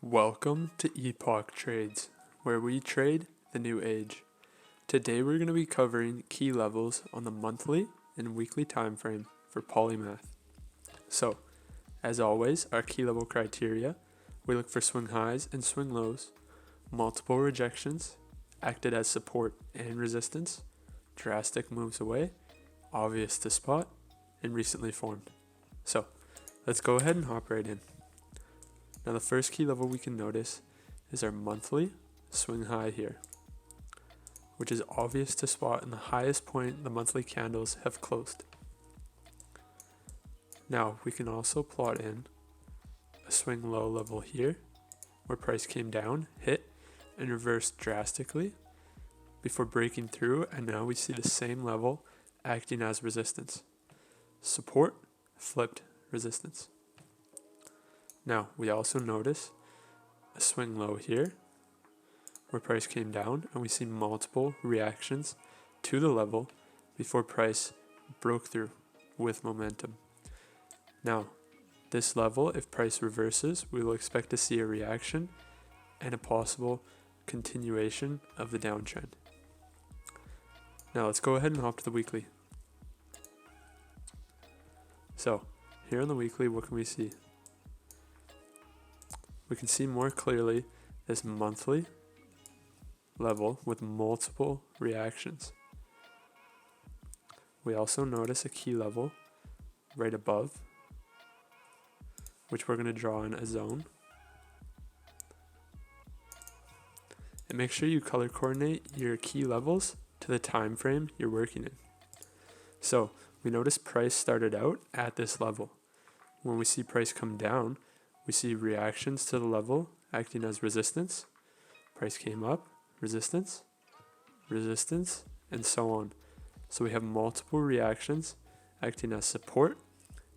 Welcome to Epoch Trades, where we trade the new age. Today we're going to be covering key levels on the monthly and weekly time frame for Polymath. So, as always, our key level criteria, we look for swing highs and swing lows, multiple rejections, acted as support and resistance, drastic moves away, obvious to spot, and recently formed. So, let's go ahead and hop right in. Now the first key level we can notice is our monthly swing high here, which is obvious to spot in the highest point the monthly candles have closed. Now we can also plot in a swing low level here, where price came down, hit, and reversed drastically before breaking through, and now we see the same level acting as resistance. Support, flipped, resistance. Now, we also notice a swing low here where price came down, and we see multiple reactions to the level before price broke through with momentum. Now, this level, if price reverses, we will expect to see a reaction and a possible continuation of the downtrend. Now, let's go ahead and hop to the weekly. So, here on the weekly, what can we see? We can see more clearly this monthly level with multiple reactions. We also notice a key level right above, which we're going to draw in a zone. And make sure you color coordinate your key levels to the time frame you're working in. So we notice price started out at this level. When we see price come down, we see reactions to the level acting as resistance. Price came up, resistance, resistance, and so on. So we have multiple reactions acting as support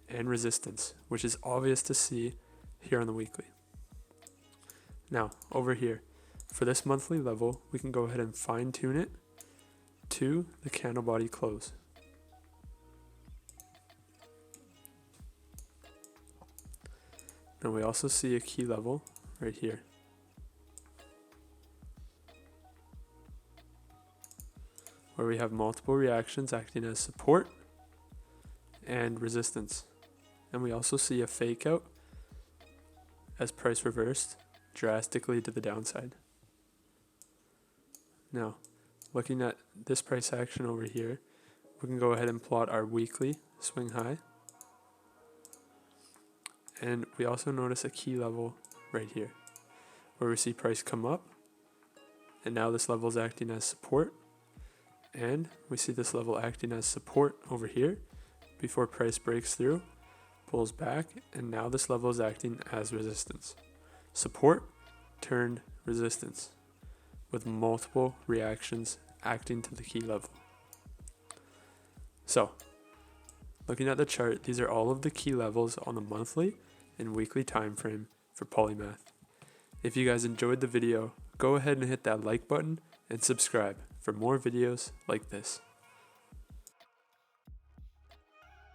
and resistance, which is obvious to see here on the weekly. Now, over here, for this monthly level, we can go ahead and fine tune it to the candle body close. And we also see a key level right here, where we have multiple reactions acting as support and resistance. And we also see a fake out as price reversed drastically to the downside. Now, looking at this price action over here, we can go ahead and plot our weekly swing high. And we also notice a key level right here, where we see price come up, and now this level is acting as support, and we see this level acting as support over here before price breaks through, pulls back, and now this level is acting as resistance. Support turned resistance, with multiple reactions acting to the key level. So, looking at the chart, these are all of the key levels on the monthly and weekly time frame for Polymath. If you guys enjoyed the video, go ahead and hit that like button and subscribe for more videos like this.